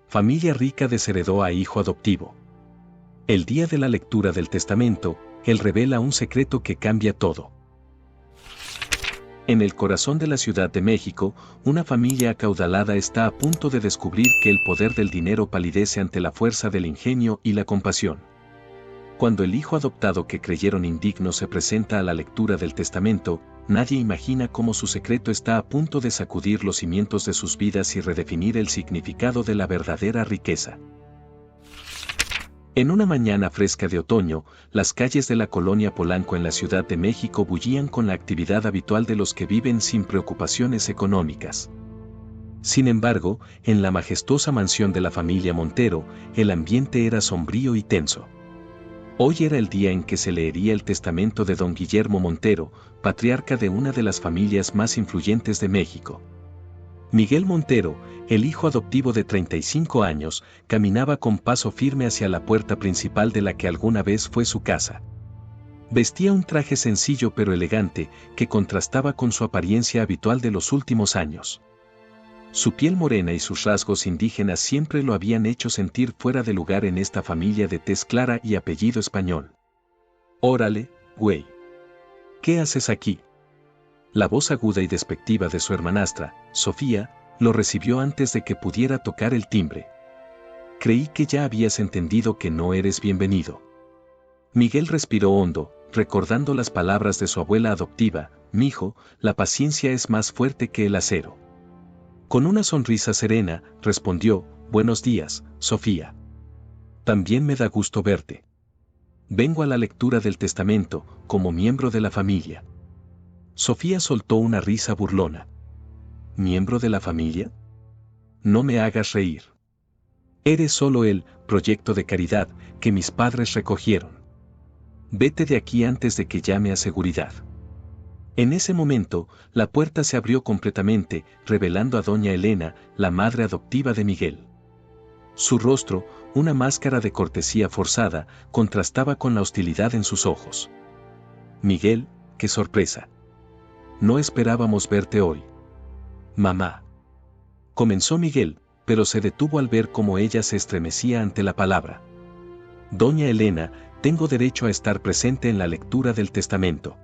Familia rica desheredó a hijo adoptivo. El día de la lectura del testamento, él revela un secreto que cambia todo. En el corazón de la Ciudad de México, una familia acaudalada está a punto de descubrir que el poder del dinero palidece ante la fuerza del ingenio y la compasión. Cuando el hijo adoptado que creyeron indigno se presenta a la lectura del testamento, nadie imagina cómo su secreto está a punto de sacudir los cimientos de sus vidas y redefinir el significado de la verdadera riqueza. En una mañana fresca de otoño, las calles de la colonia Polanco en la Ciudad de México bullían con la actividad habitual de los que viven sin preocupaciones económicas. Sin embargo, en la majestuosa mansión de la familia Montero, el ambiente era sombrío y tenso. Hoy era el día en que se leería el testamento de don Guillermo Montero, patriarca de una de las familias más influyentes de México. Miguel Montero, el hijo adoptivo de 35 años, caminaba con paso firme hacia la puerta principal de la que alguna vez fue su casa. Vestía un traje sencillo pero elegante, que contrastaba con su apariencia habitual de los últimos años. Su piel morena y sus rasgos indígenas siempre lo habían hecho sentir fuera de lugar en esta familia de tez clara y apellido español. «Órale, güey. ¿Qué haces aquí?». La voz aguda y despectiva de su hermanastra, Sofía, lo recibió antes de que pudiera tocar el timbre. «Creí que ya habías entendido que no eres bienvenido». Miguel respiró hondo, recordando las palabras de su abuela adoptiva: «Mijo, la paciencia es más fuerte que el acero». Con una sonrisa serena, respondió: «Buenos días, Sofía. También me da gusto verte. Vengo a la lectura del testamento, como miembro de la familia». Sofía soltó una risa burlona. «¿Miembro de la familia? No me hagas reír. Eres solo el proyecto de caridad que mis padres recogieron. Vete de aquí antes de que llame a seguridad». En ese momento, la puerta se abrió completamente, revelando a doña Elena, la madre adoptiva de Miguel. Su rostro, una máscara de cortesía forzada, contrastaba con la hostilidad en sus ojos. «Miguel, qué sorpresa. No esperábamos verte hoy». «Mamá». Comenzó Miguel, pero se detuvo al ver cómo ella se estremecía ante la palabra. «Doña Elena, tengo derecho a estar presente en la lectura del testamento.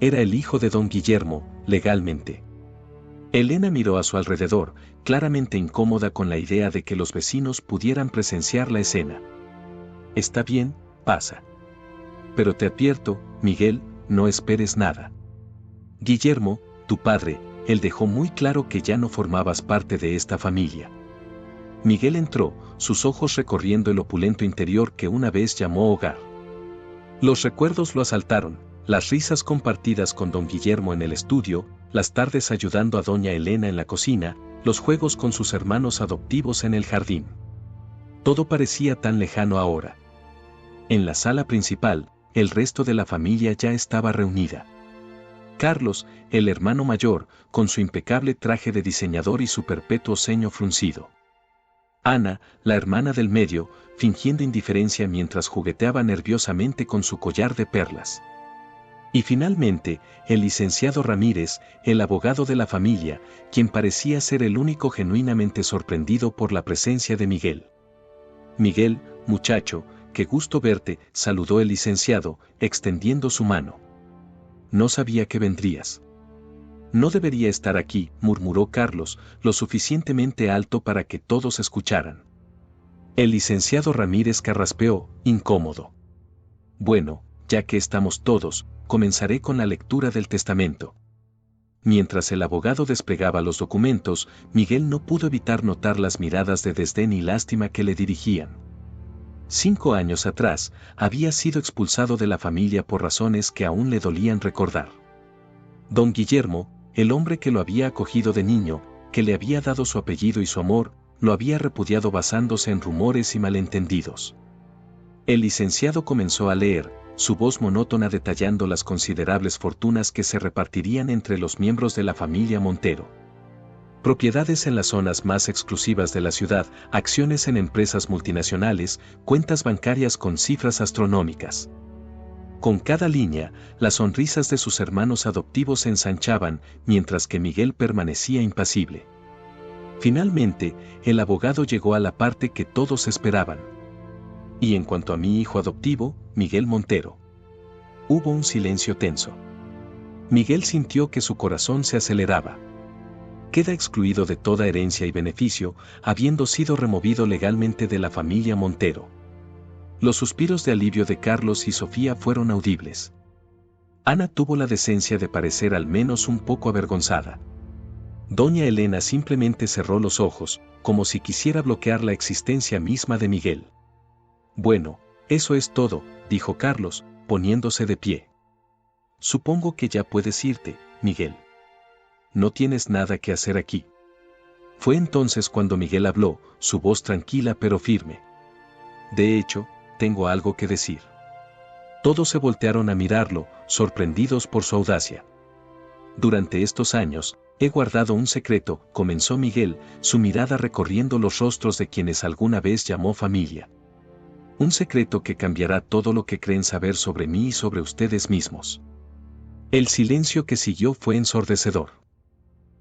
Era el hijo de don Guillermo, legalmente». Elena miró a su alrededor, claramente incómoda con la idea de que los vecinos pudieran presenciar la escena. «Está bien, pasa. Pero te advierto, Miguel, no esperes nada. Guillermo, tu padre, él dejó muy claro que ya no formabas parte de esta familia». Miguel entró, sus ojos recorriendo el opulento interior que una vez llamó hogar. Los recuerdos lo asaltaron. Las risas compartidas con don Guillermo en el estudio, las tardes ayudando a doña Elena en la cocina, los juegos con sus hermanos adoptivos en el jardín. Todo parecía tan lejano ahora. En la sala principal, el resto de la familia ya estaba reunida. Carlos, el hermano mayor, con su impecable traje de diseñador y su perpetuo ceño fruncido. Ana, la hermana del medio, fingiendo indiferencia mientras jugueteaba nerviosamente con su collar de perlas. Y finalmente, el licenciado Ramírez, el abogado de la familia, quien parecía ser el único genuinamente sorprendido por la presencia de Miguel. «Miguel, muchacho, qué gusto verte», saludó el licenciado, extendiendo su mano. «No sabía que vendrías». «No debería estar aquí», murmuró Carlos, lo suficientemente alto para que todos escucharan. El licenciado Ramírez carraspeó, incómodo. «Bueno, ya que estamos todos, comenzaré con la lectura del testamento». Mientras el abogado desplegaba los documentos, Miguel no pudo evitar notar las miradas de desdén y lástima que le dirigían. 5 años atrás, había sido expulsado de la familia por razones que aún le dolían recordar. Don Guillermo, el hombre que lo había acogido de niño, que le había dado su apellido y su amor, lo había repudiado basándose en rumores y malentendidos. El licenciado comenzó a leer, su voz monótona detallando las considerables fortunas que se repartirían entre los miembros de la familia Montero. Propiedades en las zonas más exclusivas de la ciudad, acciones en empresas multinacionales, cuentas bancarias con cifras astronómicas. Con cada línea, las sonrisas de sus hermanos adoptivos se ensanchaban, mientras que Miguel permanecía impasible. Finalmente, el abogado llegó a la parte que todos esperaban. Y en cuanto a mi hijo adoptivo, Miguel Montero. Hubo un silencio tenso. Miguel sintió que su corazón se aceleraba. Queda excluido de toda herencia y beneficio, habiendo sido removido legalmente de la familia Montero. Los suspiros de alivio de Carlos y Sofía fueron audibles. Ana tuvo la decencia de parecer al menos un poco avergonzada. Doña Elena simplemente cerró los ojos, como si quisiera bloquear la existencia misma de Miguel. Bueno, eso es todo, dijo Carlos, poniéndose de pie. Supongo que ya puedes irte, Miguel. No tienes nada que hacer aquí. Fue entonces cuando Miguel habló, su voz tranquila pero firme. De hecho, tengo algo que decir. Todos se voltearon a mirarlo, sorprendidos por su audacia. Durante estos años, he guardado un secreto, comenzó Miguel, su mirada recorriendo los rostros de quienes alguna vez llamó familia. Un secreto que cambiará todo lo que creen saber sobre mí y sobre ustedes mismos. El silencio que siguió fue ensordecedor.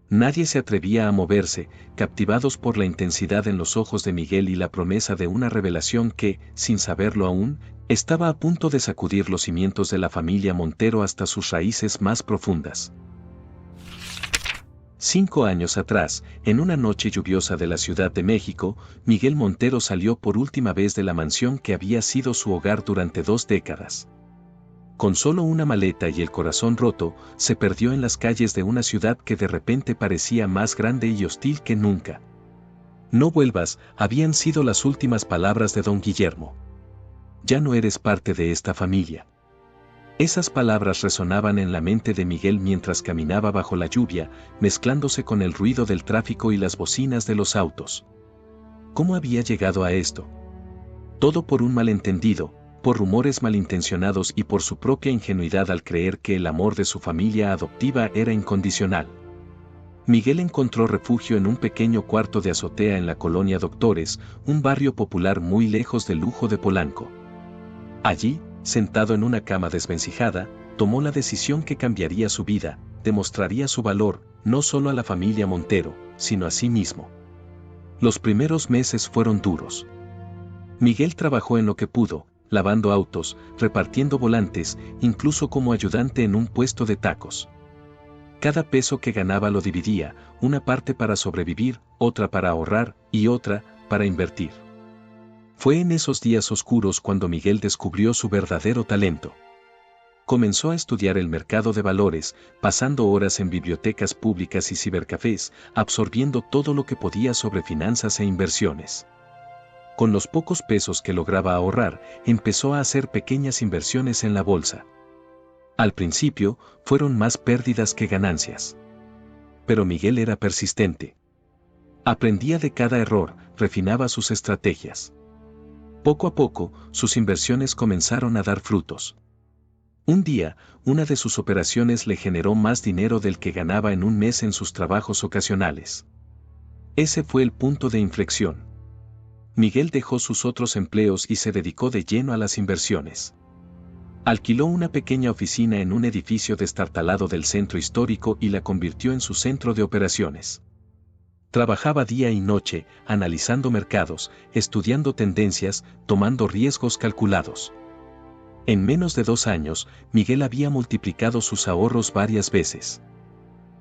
Nadie se atrevía a moverse, captivados por la intensidad en los ojos de Miguel y la promesa de una revelación que, sin saberlo aún, estaba a punto de sacudir los cimientos de la familia Montero hasta sus raíces más profundas. 5 años atrás, en una noche lluviosa de la Ciudad de México, Miguel Montero salió por última vez de la mansión que había sido su hogar durante 2 décadas. Con solo una maleta y el corazón roto, se perdió en las calles de una ciudad que de repente parecía más grande y hostil que nunca. No vuelvas, habían sido las últimas palabras de don Guillermo. Ya no eres parte de esta familia. Esas palabras resonaban en la mente de Miguel mientras caminaba bajo la lluvia, mezclándose con el ruido del tráfico y las bocinas de los autos. ¿Cómo había llegado a esto? Todo por un malentendido, por rumores malintencionados y por su propia ingenuidad al creer que el amor de su familia adoptiva era incondicional. Miguel encontró refugio en un pequeño cuarto de azotea en la colonia Doctores, un barrio popular muy lejos del lujo de Polanco. Allí, sentado en una cama desvencijada, tomó la decisión que cambiaría su vida, demostraría su valor, no solo a la familia Montero, sino a sí mismo. Los primeros meses fueron duros. Miguel trabajó en lo que pudo, lavando autos, repartiendo volantes, incluso como ayudante en un puesto de tacos. Cada peso que ganaba lo dividía, una parte para sobrevivir, otra para ahorrar y otra para invertir. Fue en esos días oscuros cuando Miguel descubrió su verdadero talento. Comenzó a estudiar el mercado de valores, pasando horas en bibliotecas públicas y cibercafés, absorbiendo todo lo que podía sobre finanzas e inversiones. Con los pocos pesos que lograba ahorrar, empezó a hacer pequeñas inversiones en la bolsa. Al principio, fueron más pérdidas que ganancias. Pero Miguel era persistente. Aprendía de cada error, refinaba sus estrategias. Poco a poco, sus inversiones comenzaron a dar frutos. Un día, una de sus operaciones le generó más dinero del que ganaba en un mes en sus trabajos ocasionales. Ese fue el punto de inflexión. Miguel dejó sus otros empleos y se dedicó de lleno a las inversiones. Alquiló una pequeña oficina en un edificio destartalado del centro histórico y la convirtió en su centro de operaciones. Trabajaba día y noche, analizando mercados, estudiando tendencias, tomando riesgos calculados. En menos de 2 años, Miguel había multiplicado sus ahorros varias veces.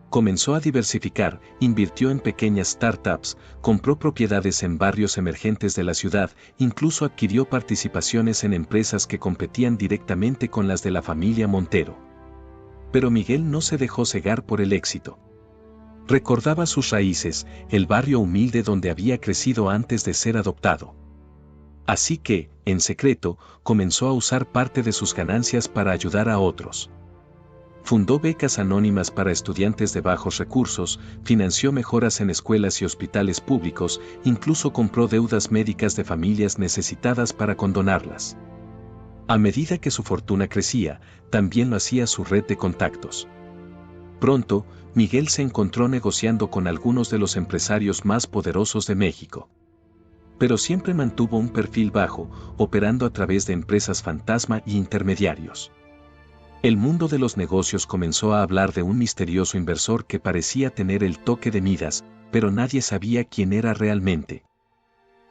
Comenzó a diversificar, invirtió en pequeñas startups, compró propiedades en barrios emergentes de la ciudad, incluso adquirió participaciones en empresas que competían directamente con las de la familia Montero. Pero Miguel no se dejó cegar por el éxito. Recordaba sus raíces, el barrio humilde donde había crecido antes de ser adoptado. Así que, en secreto, comenzó a usar parte de sus ganancias para ayudar a otros. Fundó becas anónimas para estudiantes de bajos recursos, financió mejoras en escuelas y hospitales públicos, incluso compró deudas médicas de familias necesitadas para condonarlas. A medida que su fortuna crecía, también lo hacía su red de contactos. Pronto, Miguel se encontró negociando con algunos de los empresarios más poderosos de México. Pero siempre mantuvo un perfil bajo, operando a través de empresas fantasma y intermediarios. El mundo de los negocios comenzó a hablar de un misterioso inversor que parecía tener el toque de Midas, pero nadie sabía quién era realmente.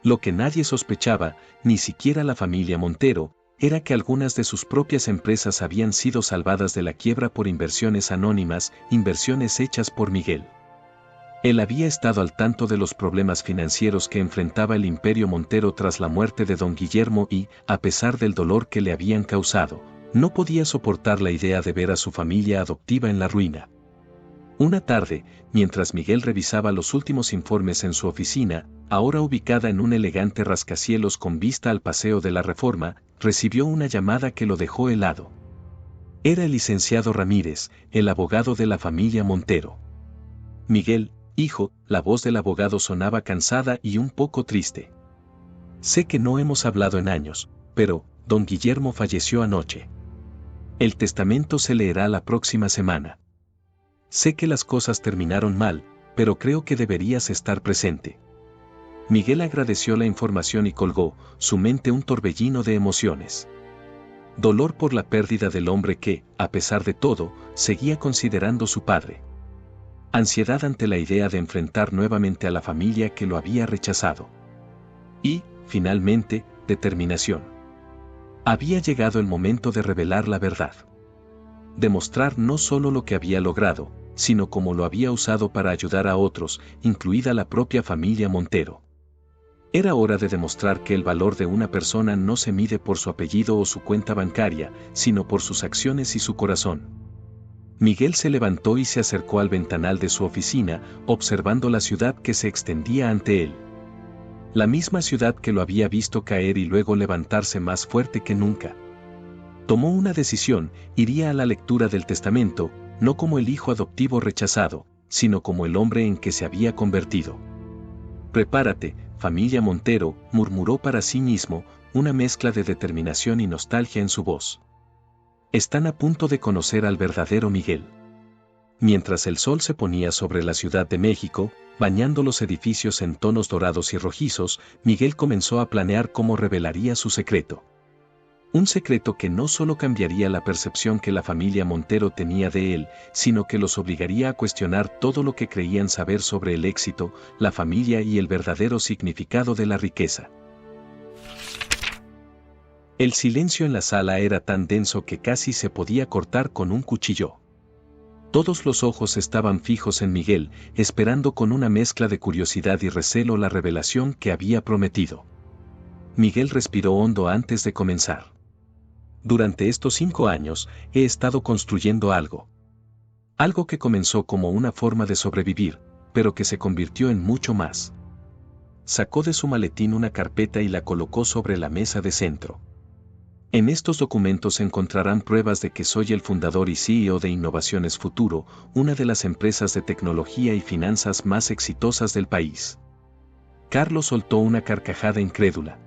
Lo que nadie sospechaba, ni siquiera la familia Montero, era que algunas de sus propias empresas habían sido salvadas de la quiebra por inversiones anónimas, inversiones hechas por Miguel. Él había estado al tanto de los problemas financieros que enfrentaba el Imperio Montero tras la muerte de don Guillermo y, a pesar del dolor que le habían causado, no podía soportar la idea de ver a su familia adoptiva en la ruina. Una tarde, mientras Miguel revisaba los últimos informes en su oficina, ahora ubicada en un elegante rascacielos con vista al Paseo de la Reforma, recibió una llamada que lo dejó helado. Era el licenciado Ramírez, el abogado de la familia Montero. Miguel, hijo, la voz del abogado sonaba cansada y un poco triste. Sé que no hemos hablado en años, pero, don Guillermo falleció anoche. El testamento se leerá la próxima semana. Sé que las cosas terminaron mal, pero creo que deberías estar presente. Miguel agradeció la información y colgó, su mente un torbellino de emociones. Dolor por la pérdida del hombre que, a pesar de todo, seguía considerando su padre. Ansiedad ante la idea de enfrentar nuevamente a la familia que lo había rechazado. Y, finalmente, determinación. Había llegado el momento de revelar la verdad. Demostrar no solo lo que había logrado, sino cómo lo había usado para ayudar a otros, incluida la propia familia Montero. Era hora de demostrar que el valor de una persona no se mide por su apellido o su cuenta bancaria, sino por sus acciones y su corazón. Miguel se levantó y se acercó al ventanal de su oficina, observando la ciudad que se extendía ante él. La misma ciudad que lo había visto caer y luego levantarse más fuerte que nunca. Tomó una decisión, iría a la lectura del testamento, no como el hijo adoptivo rechazado, sino como el hombre en que se había convertido. «Prepárate, familia Montero», murmuró para sí mismo, una mezcla de determinación y nostalgia en su voz. Están a punto de conocer al verdadero Miguel. Mientras el sol se ponía sobre la Ciudad de México, bañando los edificios en tonos dorados y rojizos, Miguel comenzó a planear cómo revelaría su secreto. Un secreto que no solo cambiaría la percepción que la familia Montero tenía de él, sino que los obligaría a cuestionar todo lo que creían saber sobre el éxito, la familia y el verdadero significado de la riqueza. El silencio en la sala era tan denso que casi se podía cortar con un cuchillo. Todos los ojos estaban fijos en Miguel, esperando con una mezcla de curiosidad y recelo la revelación que había prometido. Miguel respiró hondo antes de comenzar. Durante estos 5 años, he estado construyendo algo. Algo que comenzó como una forma de sobrevivir, pero que se convirtió en mucho más. Sacó de su maletín una carpeta y la colocó sobre la mesa de centro. En estos documentos encontrarán pruebas de que soy el fundador y CEO de Innovaciones Futuro, una de las empresas de tecnología y finanzas más exitosas del país. Carlos soltó una carcajada incrédula.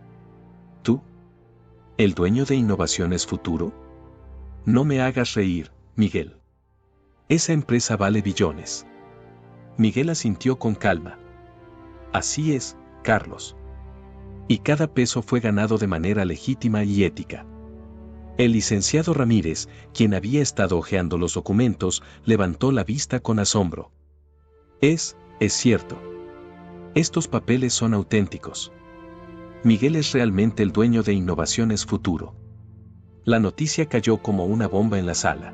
¿Tú? ¿El dueño de Innovaciones Futuro? No me hagas reír, Miguel. Esa empresa vale billones. Miguel asintió con calma. Así es, Carlos. Y cada peso fue ganado de manera legítima y ética. El licenciado Ramírez, quien había estado hojeando los documentos, levantó la vista con asombro. Es cierto. Estos papeles son auténticos. Miguel es realmente el dueño de Innovaciones Futuro. La noticia cayó como una bomba en la sala.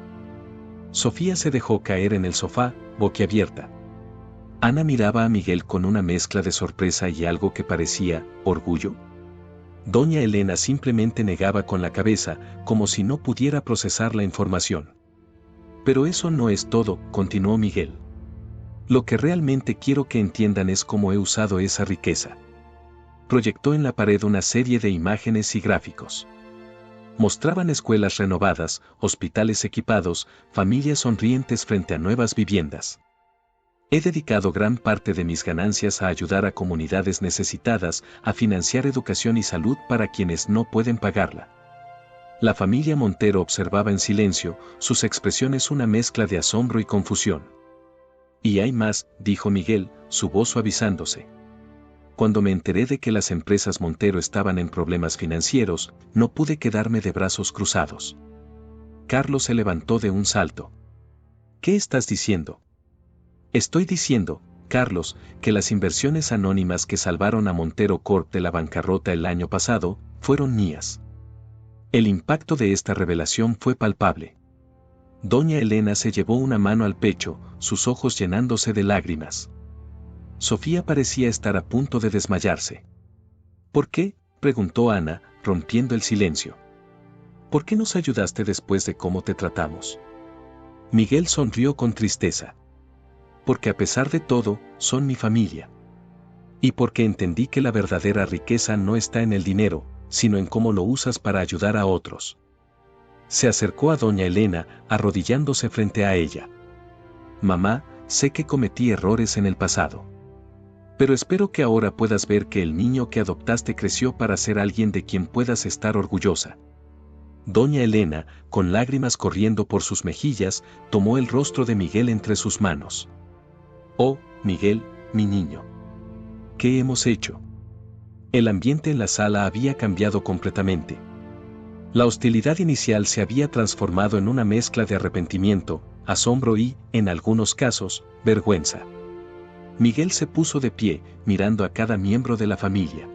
Sofía se dejó caer en el sofá, boquiabierta. Ana miraba a Miguel con una mezcla de sorpresa y algo que parecía orgullo. Doña Elena simplemente negaba con la cabeza, como si no pudiera procesar la información. Pero eso no es todo, continuó Miguel. Lo que realmente quiero que entiendan es cómo he usado esa riqueza. Proyectó en la pared una serie de imágenes y gráficos. Mostraban escuelas renovadas, hospitales equipados, familias sonrientes frente a nuevas viviendas. He dedicado gran parte de mis ganancias a ayudar a comunidades necesitadas, a financiar educación y salud para quienes no pueden pagarla. La familia Montero observaba en silencio, sus expresiones una mezcla de asombro y confusión. Y hay más, dijo Miguel, su voz suavizándose. Cuando me enteré de que las empresas Montero estaban en problemas financieros, no pude quedarme de brazos cruzados. Carlos se levantó de un salto. ¿Qué estás diciendo? Estoy diciendo Carlos, que las inversiones anónimas que salvaron a Montero Corp de la bancarrota el año pasado fueron mías. El impacto de esta revelación fue palpable. Doña Elena se llevó una mano al pecho, sus ojos llenándose de lágrimas. Sofía parecía estar a punto de desmayarse. ¿Por qué?, preguntó Ana, rompiendo el silencio. ¿Por qué nos ayudaste después de cómo te tratamos? Miguel sonrió con tristeza. Porque a pesar de todo, son mi familia. Y porque entendí que la verdadera riqueza no está en el dinero, sino en cómo lo usas para ayudar a otros. Se acercó a doña Elena, arrodillándose frente a ella. Mamá, sé que cometí errores en el pasado. Pero espero que ahora puedas ver que el niño que adoptaste creció para ser alguien de quien puedas estar orgullosa. Doña Elena, con lágrimas corriendo por sus mejillas, tomó el rostro de Miguel entre sus manos. Oh, Miguel, mi niño. ¿Qué hemos hecho? El ambiente en la sala había cambiado completamente. La hostilidad inicial se había transformado en una mezcla de arrepentimiento, asombro y, en algunos casos, vergüenza. Miguel se puso de pie, mirando a cada miembro de la familia.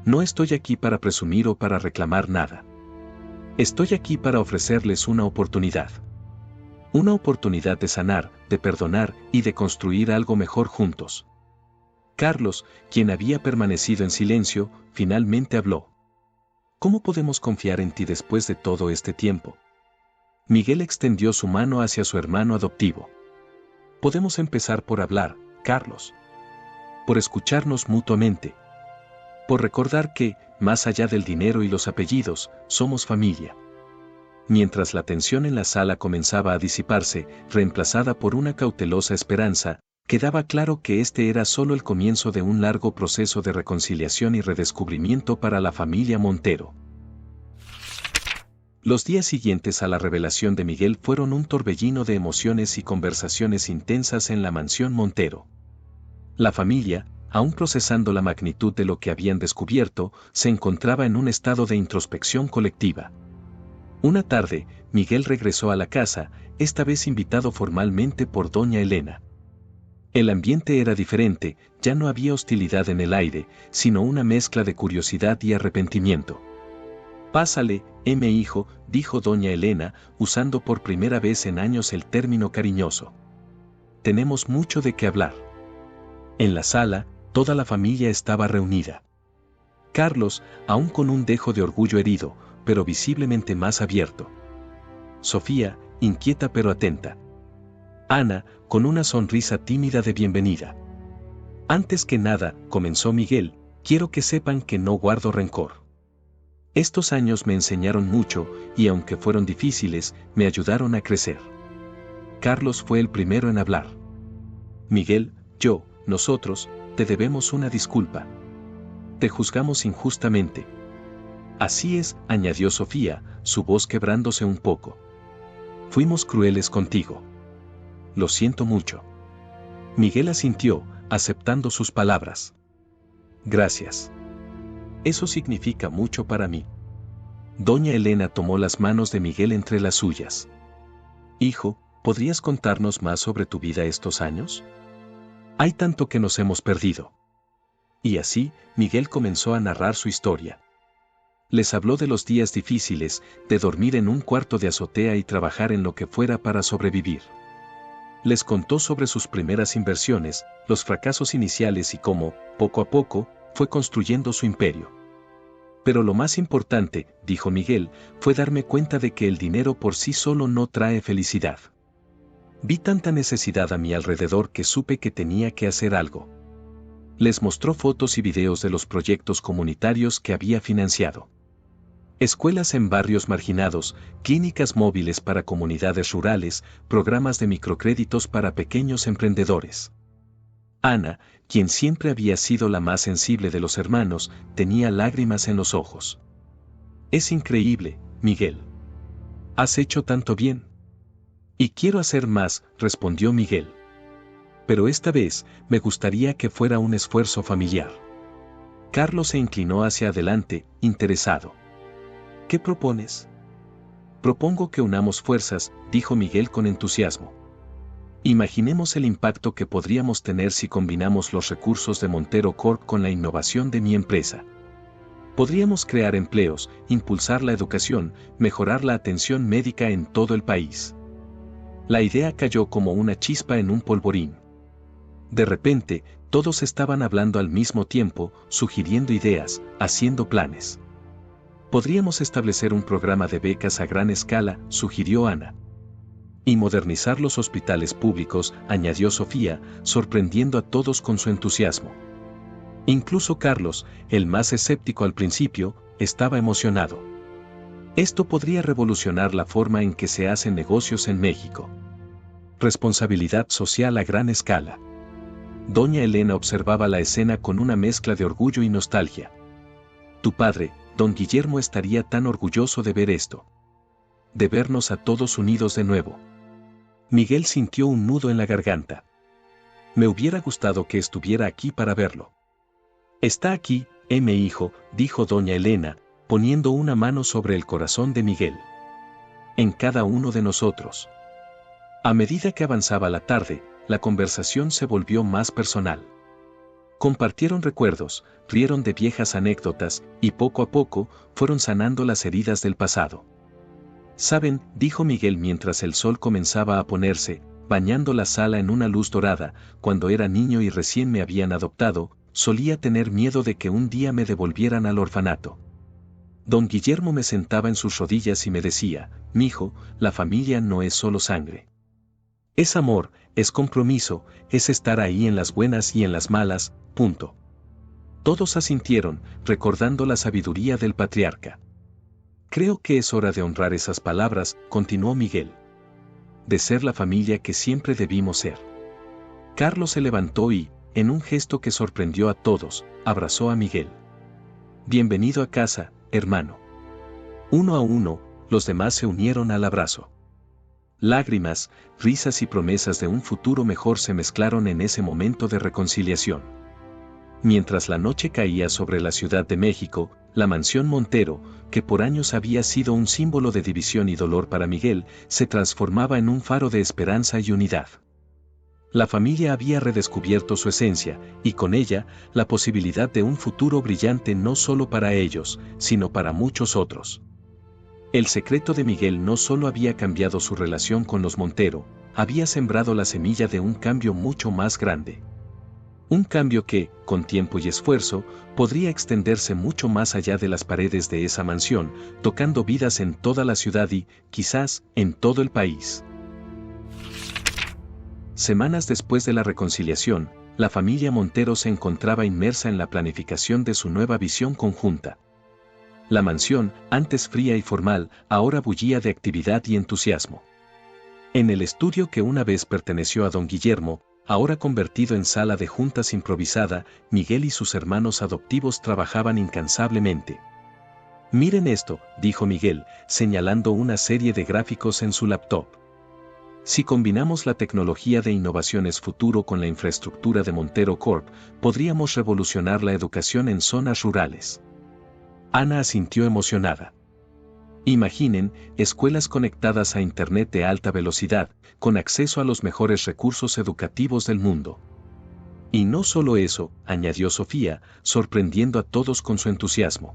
No estoy aquí para presumir o para reclamar nada. Estoy aquí para ofrecerles una oportunidad. Una oportunidad de sanar, de perdonar y de construir algo mejor juntos. Carlos, quien había permanecido en silencio, finalmente habló. ¿Cómo podemos confiar en ti después de todo este tiempo? Miguel extendió su mano hacia su hermano adoptivo. Podemos empezar por hablar, Carlos. Por escucharnos mutuamente. Por recordar que, más allá del dinero y los apellidos, somos familia. Mientras la tensión en la sala comenzaba a disiparse, reemplazada por una cautelosa esperanza, quedaba claro que este era solo el comienzo de un largo proceso de reconciliación y redescubrimiento para la familia Montero. Los días siguientes a la revelación de Miguel fueron un torbellino de emociones y conversaciones intensas en la mansión Montero. La familia, aún procesando la magnitud de lo que habían descubierto, se encontraba en un estado de introspección colectiva. Una tarde, Miguel regresó a la casa, esta vez invitado formalmente por doña Elena. El ambiente era diferente, ya no había hostilidad en el aire, sino una mezcla de curiosidad y arrepentimiento. Pásale, hijo, dijo doña Elena, usando por primera vez en años el término cariñoso. Tenemos mucho de qué hablar. En la sala, toda la familia estaba reunida. Carlos, aún con un dejo de orgullo herido, pero visiblemente más abierto. Sofía, inquieta pero atenta. Ana, con una sonrisa tímida de bienvenida. Antes que nada, comenzó Miguel, quiero que sepan que no guardo rencor. Estos años me enseñaron mucho, y aunque fueron difíciles, me ayudaron a crecer. Carlos fue el primero en hablar. Miguel, nosotros, te debemos una disculpa. Te juzgamos injustamente. Así es, añadió Sofía, su voz quebrándose un poco. Fuimos crueles contigo. Lo siento mucho. Miguel asintió, aceptando sus palabras. Gracias. Eso significa mucho para mí. Doña Elena tomó las manos de Miguel entre las suyas. Hijo, ¿podrías contarnos más sobre tu vida estos años? Hay tanto que nos hemos perdido. Y así, Miguel comenzó a narrar su historia. Les habló de los días difíciles, de dormir en un cuarto de azotea y trabajar en lo que fuera para sobrevivir. Les contó sobre sus primeras inversiones, los fracasos iniciales y cómo, poco a poco, fue construyendo su imperio. Pero lo más importante, dijo Miguel, fue darme cuenta de que el dinero por sí solo no trae felicidad. Vi tanta necesidad a mi alrededor que supe que tenía que hacer algo. Les mostró fotos y videos de los proyectos comunitarios que había financiado. Escuelas en barrios marginados, clínicas móviles para comunidades rurales, programas de microcréditos para pequeños emprendedores. Ana, quien siempre había sido la más sensible de los hermanos, tenía lágrimas en los ojos. Es increíble, Miguel. Has hecho tanto bien. Y quiero hacer más, respondió Miguel. Pero esta vez, me gustaría que fuera un esfuerzo familiar. Carlos se inclinó hacia adelante, interesado. ¿Qué propones? Propongo que unamos fuerzas, dijo Miguel con entusiasmo. Imaginemos el impacto que podríamos tener si combinamos los recursos de Montero Corp con la innovación de mi empresa. Podríamos crear empleos, impulsar la educación, mejorar la atención médica en todo el país. La idea cayó como una chispa en un polvorín. De repente, todos estaban hablando al mismo tiempo, sugiriendo ideas, haciendo planes. Podríamos establecer un programa de becas a gran escala, sugirió Ana. Y modernizar los hospitales públicos, añadió Sofía, sorprendiendo a todos con su entusiasmo. Incluso Carlos, el más escéptico al principio, estaba emocionado. Esto podría revolucionar la forma en que se hacen negocios en México. Responsabilidad social a gran escala. Doña Elena observaba la escena con una mezcla de orgullo y nostalgia. Tu padre, don Guillermo, estaría tan orgulloso de ver esto. De vernos a todos unidos de nuevo. Miguel sintió un nudo en la garganta. Me hubiera gustado que estuviera aquí para verlo. Está aquí, mi hijo, dijo doña Elena, poniendo una mano sobre el corazón de Miguel. En cada uno de nosotros. A medida que avanzaba la tarde, la conversación se volvió más personal. Compartieron recuerdos, rieron de viejas anécdotas, y poco a poco, fueron sanando las heridas del pasado. Saben, dijo Miguel mientras el sol comenzaba a ponerse, bañando la sala en una luz dorada, cuando era niño y recién me habían adoptado, solía tener miedo de que un día me devolvieran al orfanato. Don Guillermo me sentaba en sus rodillas y me decía, mijo, la familia no es solo sangre. Es amor, es compromiso, es estar ahí en las buenas y en las malas, punto. Todos asintieron, recordando la sabiduría del patriarca. Creo que es hora de honrar esas palabras, continuó Miguel. De ser la familia que siempre debimos ser. Carlos se levantó y, en un gesto que sorprendió a todos, abrazó a Miguel. Bienvenido a casa, hermano. Uno a uno, los demás se unieron al abrazo. Lágrimas, risas y promesas de un futuro mejor se mezclaron en ese momento de reconciliación. Mientras la noche caía sobre la Ciudad de México, la mansión Montero, que por años había sido un símbolo de división y dolor para Miguel, se transformaba en un faro de esperanza y unidad. La familia había redescubierto su esencia, y con ella, la posibilidad de un futuro brillante no solo para ellos, sino para muchos otros. El secreto de Miguel no solo había cambiado su relación con los Montero, había sembrado la semilla de un cambio mucho más grande. Un cambio que, con tiempo y esfuerzo, podría extenderse mucho más allá de las paredes de esa mansión, tocando vidas en toda la ciudad y, quizás, en todo el país. Semanas después de la reconciliación, la familia Montero se encontraba inmersa en la planificación de su nueva visión conjunta. La mansión, antes fría y formal, ahora bullía de actividad y entusiasmo. En el estudio que una vez perteneció a don Guillermo, ahora convertido en sala de juntas improvisada, Miguel y sus hermanos adoptivos trabajaban incansablemente. Miren esto, dijo Miguel, señalando una serie de gráficos en su laptop. Si combinamos la tecnología de Innovaciones Futuro con la infraestructura de Montero Corp, podríamos revolucionar la educación en zonas rurales. Ana asintió emocionada. Imaginen, escuelas conectadas a Internet de alta velocidad, con acceso a los mejores recursos educativos del mundo. Y no solo eso, añadió Sofía, sorprendiendo a todos con su entusiasmo.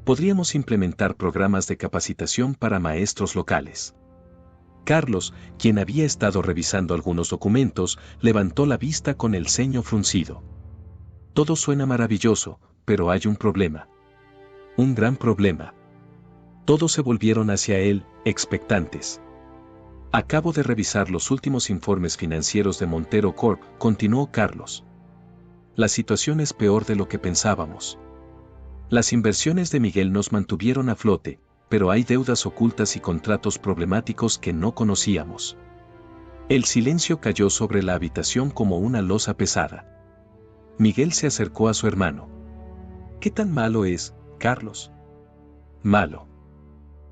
Podríamos implementar programas de capacitación para maestros locales. Carlos, quien había estado revisando algunos documentos, levantó la vista con el ceño fruncido. Todo suena maravilloso, pero hay un problema. Un gran problema. Todos se volvieron hacia él, expectantes. Acabo de revisar los últimos informes financieros de Montero Corp, continuó Carlos. La situación es peor de lo que pensábamos. Las inversiones de Miguel nos mantuvieron a flote, pero hay deudas ocultas y contratos problemáticos que no conocíamos. El silencio cayó sobre la habitación como una losa pesada. Miguel se acercó a su hermano. ¿Qué tan malo es, Carlos? Malo.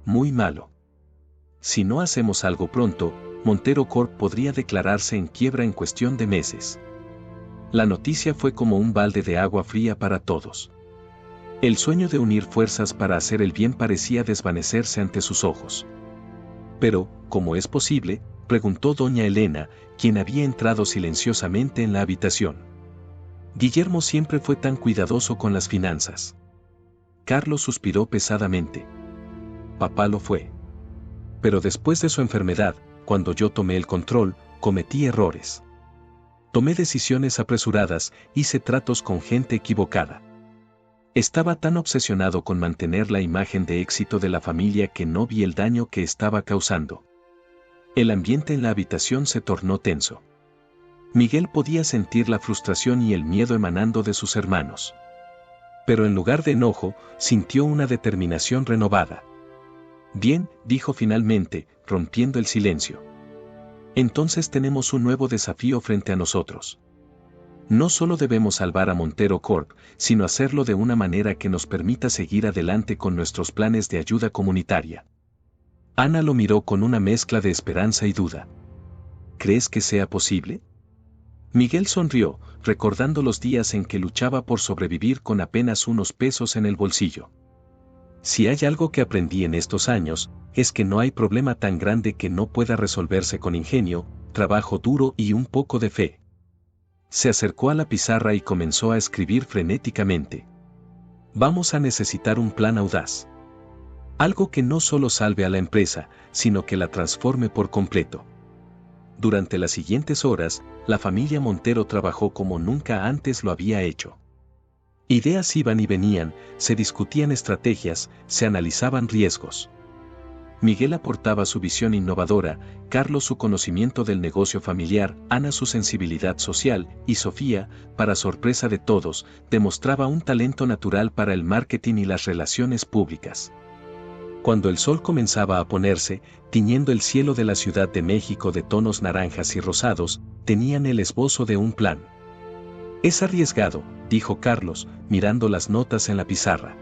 Muy malo. Si no hacemos algo pronto, Montero Corp podría declararse en quiebra en cuestión de meses. La noticia fue como un balde de agua fría para todos. El sueño de unir fuerzas para hacer el bien parecía desvanecerse ante sus ojos. Pero, ¿cómo es posible?, preguntó doña Elena, quien había entrado silenciosamente en la habitación. Guillermo siempre fue tan cuidadoso con las finanzas. Carlos suspiró pesadamente. Papá lo fue. Pero después de su enfermedad, cuando yo tomé el control, cometí errores. Tomé decisiones apresuradas, hice tratos con gente equivocada. Estaba tan obsesionado con mantener la imagen de éxito de la familia que no vi el daño que estaba causando. El ambiente en la habitación se tornó tenso. Miguel podía sentir la frustración y el miedo emanando de sus hermanos. Pero en lugar de enojo, sintió una determinación renovada. Bien, dijo finalmente, rompiendo el silencio. Entonces tenemos un nuevo desafío frente a nosotros. No solo debemos salvar a Montero Corp, sino hacerlo de una manera que nos permita seguir adelante con nuestros planes de ayuda comunitaria. Ana lo miró con una mezcla de esperanza y duda. ¿Crees que sea posible? Miguel sonrió, recordando los días en que luchaba por sobrevivir con apenas unos pesos en el bolsillo. Si hay algo que aprendí en estos años, es que no hay problema tan grande que no pueda resolverse con ingenio, trabajo duro y un poco de fe. Se acercó a la pizarra y comenzó a escribir frenéticamente. Vamos a necesitar un plan audaz. Algo que no solo salve a la empresa, sino que la transforme por completo. Durante las siguientes horas, la familia Montero trabajó como nunca antes lo había hecho. Ideas iban y venían, se discutían estrategias, se analizaban riesgos. Miguel aportaba su visión innovadora, Carlos su conocimiento del negocio familiar, Ana su sensibilidad social, y Sofía, para sorpresa de todos, demostraba un talento natural para el marketing y las relaciones públicas. Cuando el sol comenzaba a ponerse, tiñendo el cielo de la Ciudad de México de tonos naranjas y rosados, tenían el esbozo de un plan. Es arriesgado, dijo Carlos, mirando las notas en la pizarra.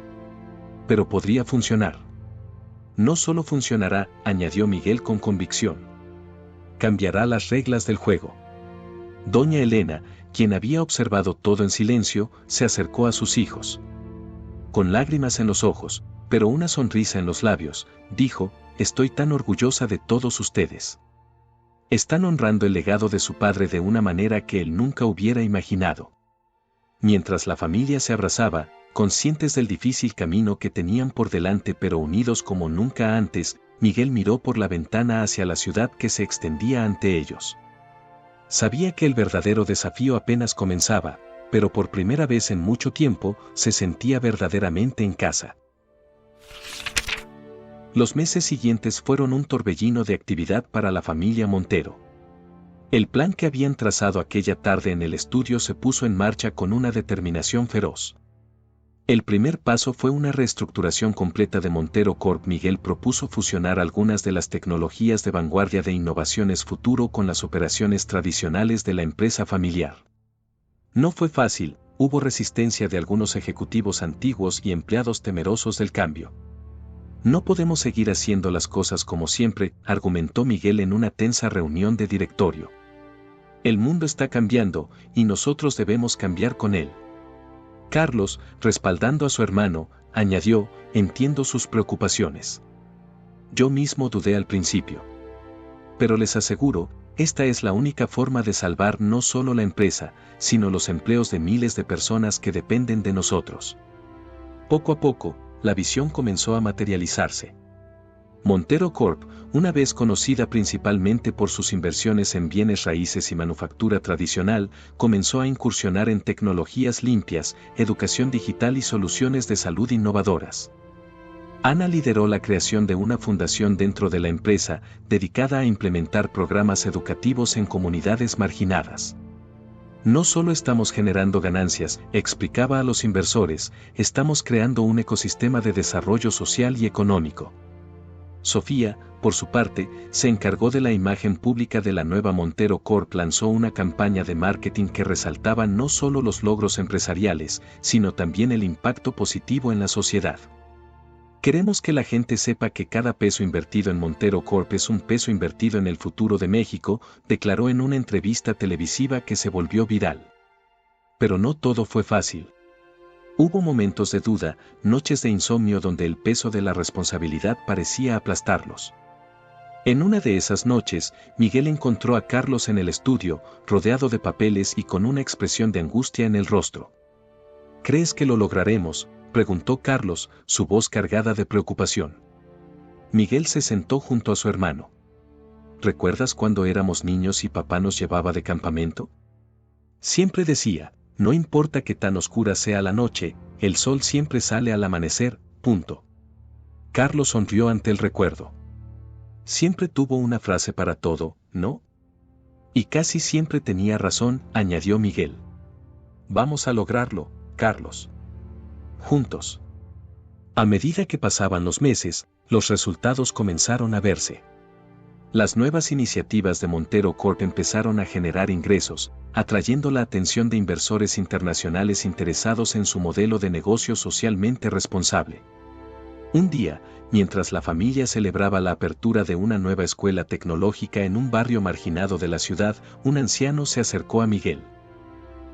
Pero podría funcionar. No solo funcionará, añadió Miguel con convicción. Cambiará las reglas del juego. Doña Elena, quien había observado todo en silencio, se acercó a sus hijos. Con lágrimas en los ojos, pero una sonrisa en los labios, dijo, estoy tan orgullosa de todos ustedes. Están honrando el legado de su padre de una manera que él nunca hubiera imaginado. Mientras la familia se abrazaba, conscientes del difícil camino que tenían por delante pero unidos como nunca antes, Miguel miró por la ventana hacia la ciudad que se extendía ante ellos. Sabía que el verdadero desafío apenas comenzaba, pero por primera vez en mucho tiempo, se sentía verdaderamente en casa. Los meses siguientes fueron un torbellino de actividad para la familia Montero. El plan que habían trazado aquella tarde en el estudio se puso en marcha con una determinación feroz. El primer paso fue una reestructuración completa de Montero Corp. Miguel propuso fusionar algunas de las tecnologías de vanguardia de Innovaciones Futuro con las operaciones tradicionales de la empresa familiar. No fue fácil, hubo resistencia de algunos ejecutivos antiguos y empleados temerosos del cambio. No podemos seguir haciendo las cosas como siempre, argumentó Miguel en una tensa reunión de directorio. El mundo está cambiando, y nosotros debemos cambiar con él. Carlos, respaldando a su hermano, añadió, entiendo sus preocupaciones. Yo mismo dudé al principio. Pero les aseguro, esta es la única forma de salvar no solo la empresa, sino los empleos de miles de personas que dependen de nosotros. Poco a poco, la visión comenzó a materializarse. Montero Corp., una vez conocida principalmente por sus inversiones en bienes raíces y manufactura tradicional, comenzó a incursionar en tecnologías limpias, educación digital y soluciones de salud innovadoras. Ana lideró la creación de una fundación dentro de la empresa, dedicada a implementar programas educativos en comunidades marginadas. No solo estamos generando ganancias, explicaba a los inversores, estamos creando un ecosistema de desarrollo social y económico. Sofía, por su parte, se encargó de la imagen pública de la nueva Montero Corp. Lanzó una campaña de marketing que resaltaba no solo los logros empresariales, sino también el impacto positivo en la sociedad. Queremos que la gente sepa que cada peso invertido en Montero Corp. Es un peso invertido en el futuro de México, declaró en una entrevista televisiva que se volvió viral. Pero no todo fue fácil. Hubo momentos de duda, noches de insomnio donde el peso de la responsabilidad parecía aplastarlos. En una de esas noches, Miguel encontró a Carlos en el estudio, rodeado de papeles y con una expresión de angustia en el rostro. ¿Crees que lo lograremos?, preguntó Carlos, su voz cargada de preocupación. Miguel se sentó junto a su hermano. ¿Recuerdas cuando éramos niños y papá nos llevaba de campamento? Siempre decía, no importa que tan oscura sea la noche, el sol siempre sale al amanecer, punto. Carlos sonrió ante el recuerdo. Siempre tuvo una frase para todo, ¿no? Y casi siempre tenía razón, añadió Miguel. Vamos a lograrlo, Carlos. Juntos. A medida que pasaban los meses, los resultados comenzaron a verse. Las nuevas iniciativas de Montero Corp empezaron a generar ingresos, atrayendo la atención de inversores internacionales interesados en su modelo de negocio socialmente responsable. Un día, mientras la familia celebraba la apertura de una nueva escuela tecnológica en un barrio marginado de la ciudad, un anciano se acercó a Miguel.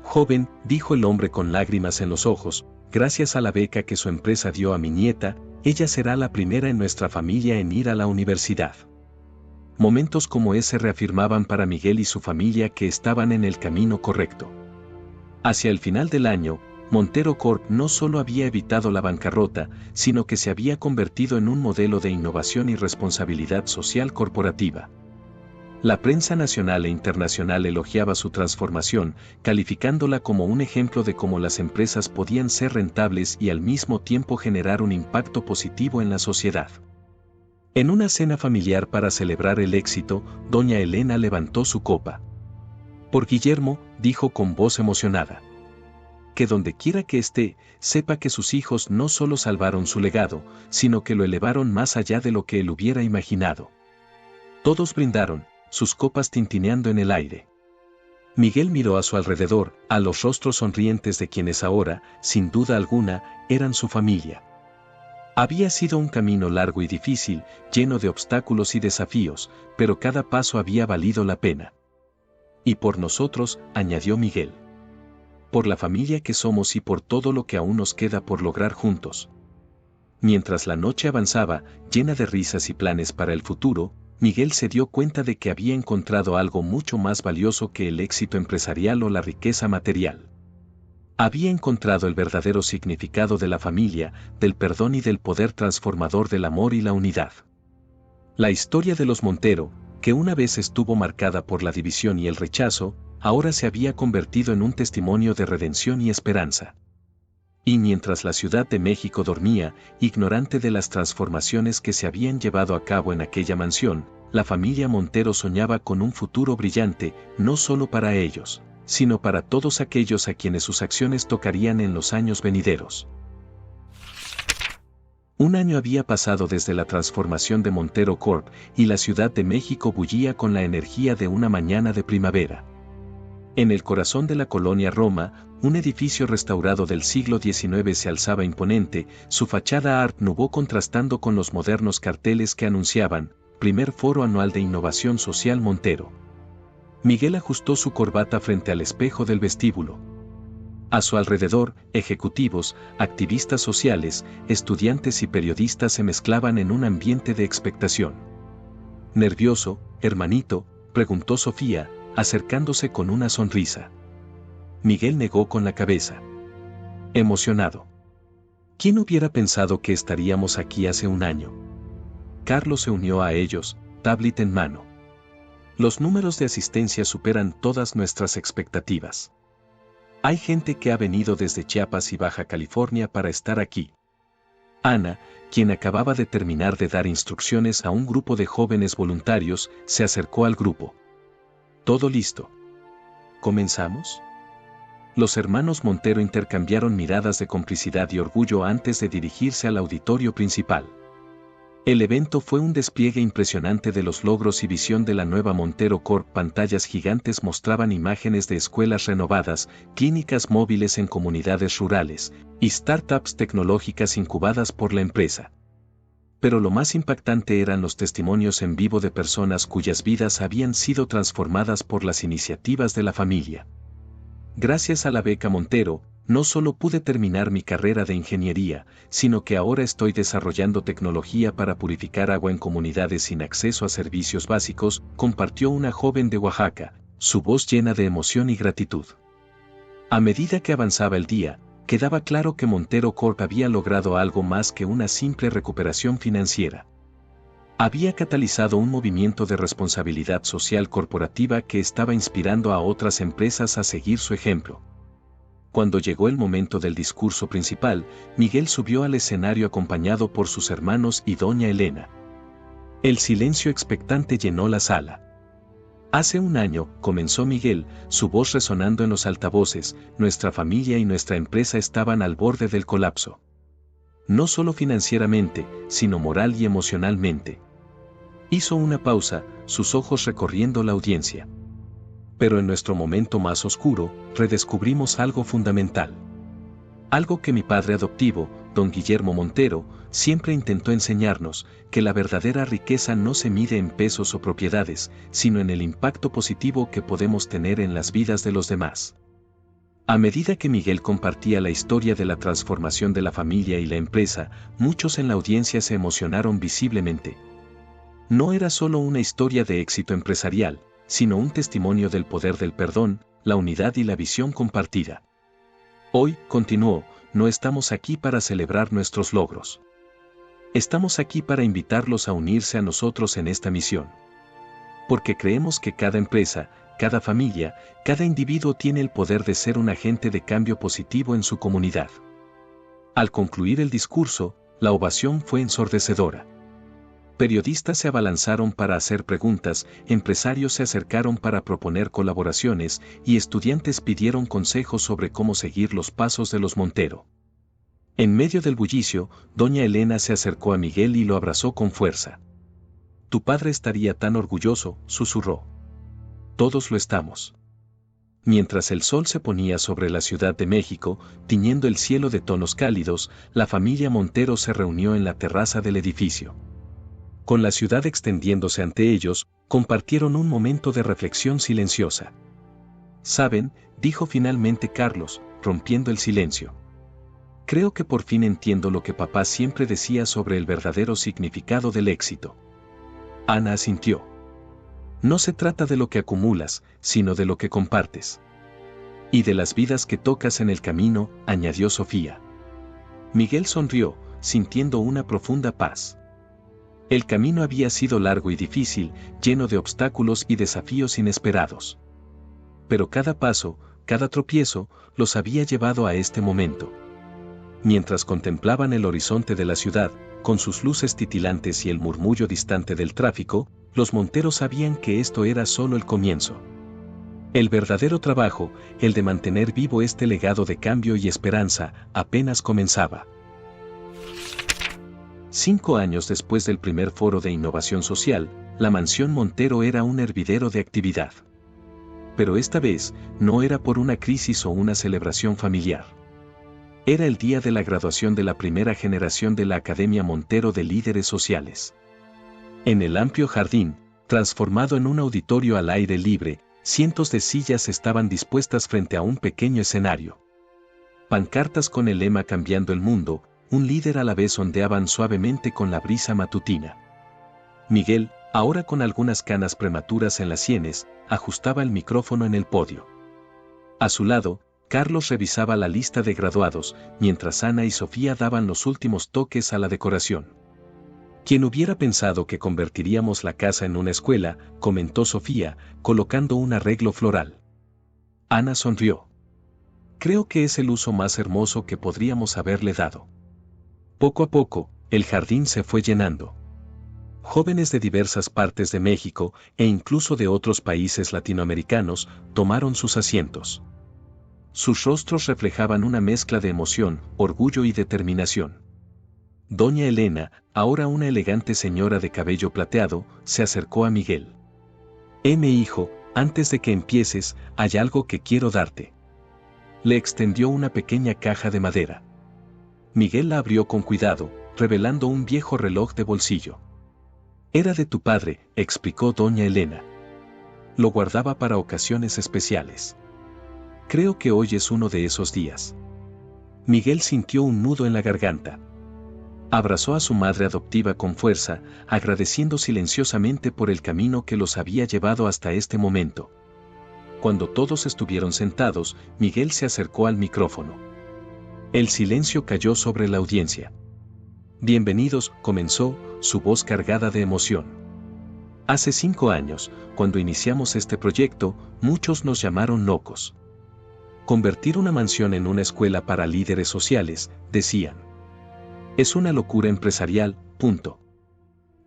Joven, dijo el hombre con lágrimas en los ojos, gracias a la beca que su empresa dio a mi nieta, ella será la primera en nuestra familia en ir a la universidad. Momentos como ese reafirmaban para Miguel y su familia que estaban en el camino correcto. Hacia el final del año, Montero Corp no solo había evitado la bancarrota, sino que se había convertido en un modelo de innovación y responsabilidad social corporativa. La prensa nacional e internacional elogiaba su transformación, calificándola como un ejemplo de cómo las empresas podían ser rentables y al mismo tiempo generar un impacto positivo en la sociedad. En una cena familiar para celebrar el éxito, doña Elena levantó su copa. Por Guillermo, dijo con voz emocionada. Que donde quiera que esté, sepa que sus hijos no solo salvaron su legado, sino que lo elevaron más allá de lo que él hubiera imaginado. Todos brindaron, sus copas tintineando en el aire. Miguel miró a su alrededor, a los rostros sonrientes de quienes ahora, sin duda alguna, eran su familia. Había sido un camino largo y difícil, lleno de obstáculos y desafíos, pero cada paso había valido la pena. Y por nosotros, añadió Miguel. Por la familia que somos y por todo lo que aún nos queda por lograr juntos. Mientras la noche avanzaba, llena de risas y planes para el futuro, Miguel se dio cuenta de que había encontrado algo mucho más valioso que el éxito empresarial o la riqueza material. Había encontrado el verdadero significado de la familia, del perdón y del poder transformador del amor y la unidad. La historia de los Montero, que una vez estuvo marcada por la división y el rechazo, ahora se había convertido en un testimonio de redención y esperanza. Y mientras la Ciudad de México dormía, ignorante de las transformaciones que se habían llevado a cabo en aquella mansión, la familia Montero soñaba con un futuro brillante, no solo para ellos, sino para todos aquellos a quienes sus acciones tocarían en los años venideros. Un año había pasado desde la transformación de Montero Corp, y la Ciudad de México bullía con la energía de una mañana de primavera. En el corazón de la colonia Roma, un edificio restaurado del siglo XIX se alzaba imponente, su fachada Art Nouveau contrastando con los modernos carteles que anunciaban, primer foro anual de innovación social Montero. Miguel ajustó su corbata frente al espejo del vestíbulo. A su alrededor, ejecutivos, activistas sociales, estudiantes y periodistas se mezclaban en un ambiente de expectación. ¿Nervioso, hermanito?, preguntó Sofía, acercándose con una sonrisa. Miguel negó con la cabeza. Emocionado. ¿Quién hubiera pensado que estaríamos aquí hace un año? Carlos se unió a ellos, tablet en mano. Los números de asistencia superan todas nuestras expectativas. Hay gente que ha venido desde Chiapas y Baja California para estar aquí. Ana, quien acababa de terminar de dar instrucciones a un grupo de jóvenes voluntarios, se acercó al grupo. ¿Todo listo? ¿Comenzamos? Los hermanos Montero intercambiaron miradas de complicidad y orgullo antes de dirigirse al auditorio principal. El evento fue un despliegue impresionante de los logros y visión de la nueva Montero Corp. Pantallas gigantes mostraban imágenes de escuelas renovadas, clínicas móviles en comunidades rurales, y startups tecnológicas incubadas por la empresa. Pero lo más impactante eran los testimonios en vivo de personas cuyas vidas habían sido transformadas por las iniciativas de la familia. Gracias a la beca Montero, no solo pude terminar mi carrera de ingeniería, sino que ahora estoy desarrollando tecnología para purificar agua en comunidades sin acceso a servicios básicos, compartió una joven de Oaxaca, su voz llena de emoción y gratitud. A medida que avanzaba el día, quedaba claro que Montero Corp había logrado algo más que una simple recuperación financiera. Había catalizado un movimiento de responsabilidad social corporativa que estaba inspirando a otras empresas a seguir su ejemplo. Cuando llegó el momento del discurso principal, Miguel subió al escenario acompañado por sus hermanos y doña Elena. El silencio expectante llenó la sala. Hace un año, comenzó Miguel, su voz resonando en los altavoces, nuestra familia y nuestra empresa estaban al borde del colapso. No solo financieramente, sino moral y emocionalmente. Hizo una pausa, sus ojos recorriendo la audiencia. Pero en nuestro momento más oscuro, redescubrimos algo fundamental. Algo que mi padre adoptivo, don Guillermo Montero, siempre intentó enseñarnos, que la verdadera riqueza no se mide en pesos o propiedades, sino en el impacto positivo que podemos tener en las vidas de los demás. A medida que Miguel compartía la historia de la transformación de la familia y la empresa, muchos en la audiencia se emocionaron visiblemente. No era solo una historia de éxito empresarial, sino un testimonio del poder del perdón, la unidad y la visión compartida. Hoy, continuó, no estamos aquí para celebrar nuestros logros. Estamos aquí para invitarlos a unirse a nosotros en esta misión. Porque creemos que cada empresa, cada familia, cada individuo tiene el poder de ser un agente de cambio positivo en su comunidad. Al concluir el discurso, la ovación fue ensordecedora. Periodistas se abalanzaron para hacer preguntas, empresarios se acercaron para proponer colaboraciones y estudiantes pidieron consejos sobre cómo seguir los pasos de los Montero. En medio del bullicio, doña Elena se acercó a Miguel y lo abrazó con fuerza. Tu padre estaría tan orgulloso, susurró. Todos lo estamos. Mientras el sol se ponía sobre la Ciudad de México, tiñendo el cielo de tonos cálidos, la familia Montero se reunió en la terraza del edificio. Con la ciudad extendiéndose ante ellos, compartieron un momento de reflexión silenciosa. ¿Saben?, dijo finalmente Carlos, rompiendo el silencio. Creo que por fin entiendo lo que papá siempre decía sobre el verdadero significado del éxito. Ana asintió. No se trata de lo que acumulas, sino de lo que compartes. Y de las vidas que tocas en el camino, añadió Sofía. Miguel sonrió, sintiendo una profunda paz. El camino había sido largo y difícil, lleno de obstáculos y desafíos inesperados. Pero cada paso, cada tropiezo, los había llevado a este momento. Mientras contemplaban el horizonte de la ciudad, con sus luces titilantes y el murmullo distante del tráfico, los Monteros sabían que esto era solo el comienzo. El verdadero trabajo, el de mantener vivo este legado de cambio y esperanza, apenas comenzaba. 5 años después del primer foro de innovación social, la mansión Montero era un hervidero de actividad. Pero esta vez, no era por una crisis o una celebración familiar. Era el día de la graduación de la primera generación de la Academia Montero de Líderes Sociales. En el amplio jardín, transformado en un auditorio al aire libre, cientos de sillas estaban dispuestas frente a un pequeño escenario. Pancartas con el lema Cambiando el Mundo, un líder a la vez ondeaban suavemente con la brisa matutina. Miguel, ahora con algunas canas prematuras en las sienes, ajustaba el micrófono en el podio. A su lado, Carlos revisaba la lista de graduados, mientras Ana y Sofía daban los últimos toques a la decoración. «¿Quién hubiera pensado que convertiríamos la casa en una escuela?», comentó Sofía, colocando un arreglo floral. Ana sonrió. «Creo que es el uso más hermoso que podríamos haberle dado». Poco a poco, el jardín se fue llenando. Jóvenes de diversas partes de México e incluso de otros países latinoamericanos tomaron sus asientos. Sus rostros reflejaban una mezcla de emoción, orgullo y determinación. Doña Elena, ahora una elegante señora de cabello plateado, se acercó a Miguel. Mi hijo, antes de que empieces, hay algo que quiero darte. Le extendió una pequeña caja de madera. Miguel la abrió con cuidado, revelando un viejo reloj de bolsillo. Era de tu padre, explicó doña Elena. Lo guardaba para ocasiones especiales. Creo que hoy es uno de esos días. Miguel sintió un nudo en la garganta. Abrazó a su madre adoptiva con fuerza, agradeciendo silenciosamente por el camino que los había llevado hasta este momento. Cuando todos estuvieron sentados, Miguel se acercó al micrófono. El silencio cayó sobre la audiencia. Bienvenidos, comenzó, su voz cargada de emoción. Hace 5 años, cuando iniciamos este proyecto, muchos nos llamaron locos. Convertir una mansión en una escuela para líderes sociales, decían. Es una locura empresarial, punto.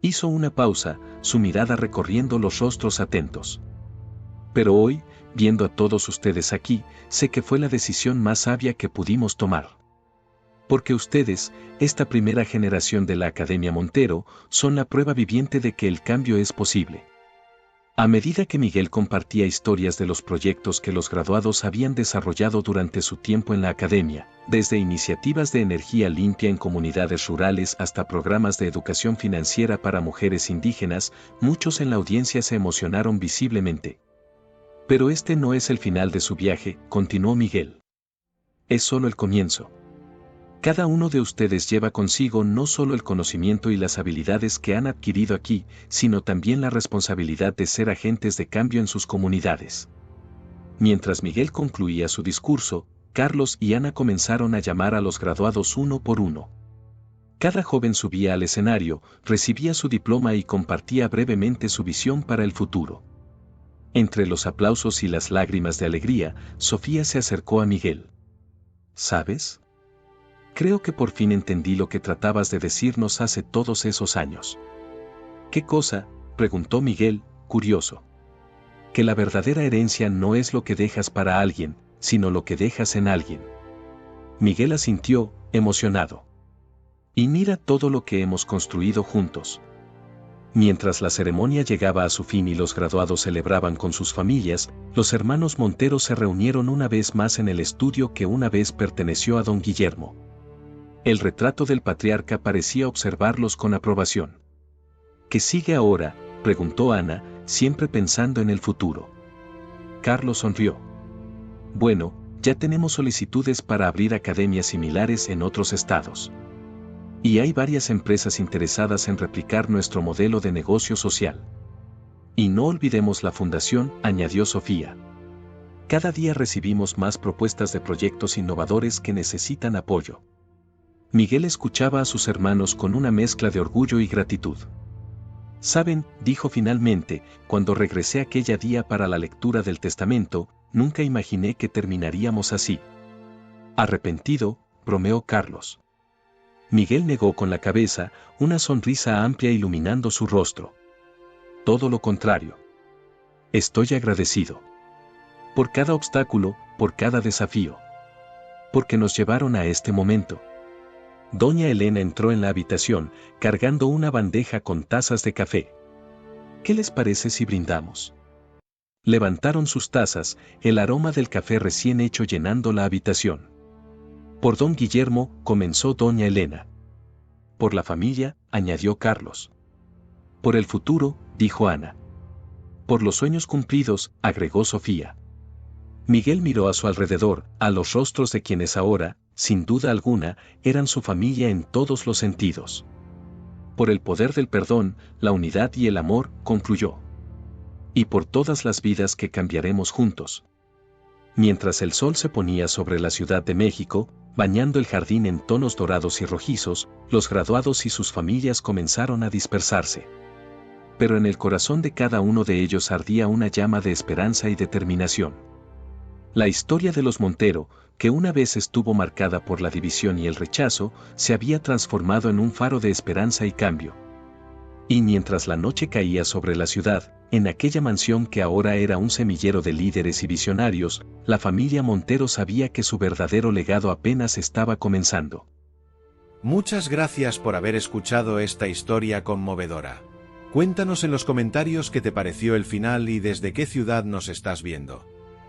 Hizo una pausa, su mirada recorriendo los rostros atentos. Pero hoy, viendo a todos ustedes aquí, sé que fue la decisión más sabia que pudimos tomar. Porque ustedes, esta primera generación de la Academia Montero, son la prueba viviente de que el cambio es posible. A medida que Miguel compartía historias de los proyectos que los graduados habían desarrollado durante su tiempo en la academia, desde iniciativas de energía limpia en comunidades rurales hasta programas de educación financiera para mujeres indígenas, muchos en la audiencia se emocionaron visiblemente. Pero este no es el final de su viaje, continuó Miguel. Es solo el comienzo. Cada uno de ustedes lleva consigo no solo el conocimiento y las habilidades que han adquirido aquí, sino también la responsabilidad de ser agentes de cambio en sus comunidades. Mientras Miguel concluía su discurso, Carlos y Ana comenzaron a llamar a los graduados uno por uno. Cada joven subía al escenario, recibía su diploma y compartía brevemente su visión para el futuro. Entre los aplausos y las lágrimas de alegría, Sofía se acercó a Miguel. ¿Sabes? Creo que por fin entendí lo que tratabas de decirnos hace todos esos años. ¿Qué cosa?, preguntó Miguel, curioso. Que la verdadera herencia no es lo que dejas para alguien, sino lo que dejas en alguien. Miguel asintió, emocionado. Y mira todo lo que hemos construido juntos. Mientras la ceremonia llegaba a su fin y los graduados celebraban con sus familias, los hermanos Montero se reunieron una vez más en el estudio que una vez perteneció a don Guillermo. El retrato del patriarca parecía observarlos con aprobación. ¿Qué sigue ahora?, preguntó Ana, siempre pensando en el futuro. Carlos sonrió. Bueno, ya tenemos solicitudes para abrir academias similares en otros estados. Y hay varias empresas interesadas en replicar nuestro modelo de negocio social. Y no olvidemos la fundación, añadió Sofía. Cada día recibimos más propuestas de proyectos innovadores que necesitan apoyo. Miguel escuchaba a sus hermanos con una mezcla de orgullo y gratitud. Saben, dijo finalmente, cuando regresé aquella día para la lectura del testamento, nunca imaginé que terminaríamos así. Arrepentido, bromeó Carlos. Miguel negó con la cabeza, una sonrisa amplia iluminando su rostro. Todo lo contrario. Estoy agradecido. Por cada obstáculo, por cada desafío. Porque nos llevaron a este momento. Doña Elena entró en la habitación, cargando una bandeja con tazas de café. ¿Qué les parece si brindamos? Levantaron sus tazas, el aroma del café recién hecho llenando la habitación. Por don Guillermo, comenzó doña Elena. Por la familia, añadió Carlos. Por el futuro, dijo Ana. Por los sueños cumplidos, agregó Sofía. Miguel miró a su alrededor, a los rostros de quienes ahora, sin duda alguna, eran su familia en todos los sentidos. Por el poder del perdón, la unidad y el amor, concluyó. Y por todas las vidas que cambiaremos juntos. Mientras el sol se ponía sobre la Ciudad de México, bañando el jardín en tonos dorados y rojizos, los graduados y sus familias comenzaron a dispersarse. Pero en el corazón de cada uno de ellos ardía una llama de esperanza y determinación. La historia de los Montero, que una vez estuvo marcada por la división y el rechazo, se había transformado en un faro de esperanza y cambio. Y mientras la noche caía sobre la ciudad, en aquella mansión que ahora era un semillero de líderes y visionarios, la familia Montero sabía que su verdadero legado apenas estaba comenzando. Muchas gracias por haber escuchado esta historia conmovedora. Cuéntanos en los comentarios qué te pareció el final y desde qué ciudad nos estás viendo.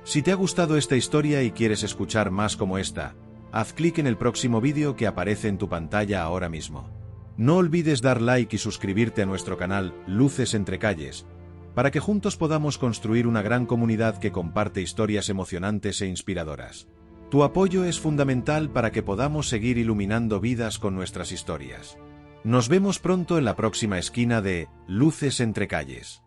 Si te ha gustado esta historia y quieres escuchar más como esta, haz clic en el próximo vídeo que aparece en tu pantalla ahora mismo. No olvides dar like y suscribirte a nuestro canal Luces entre Calles, para que juntos podamos construir una gran comunidad que comparte historias emocionantes e inspiradoras. Tu apoyo es fundamental para que podamos seguir iluminando vidas con nuestras historias. Nos vemos pronto en la próxima esquina de Luces entre calles.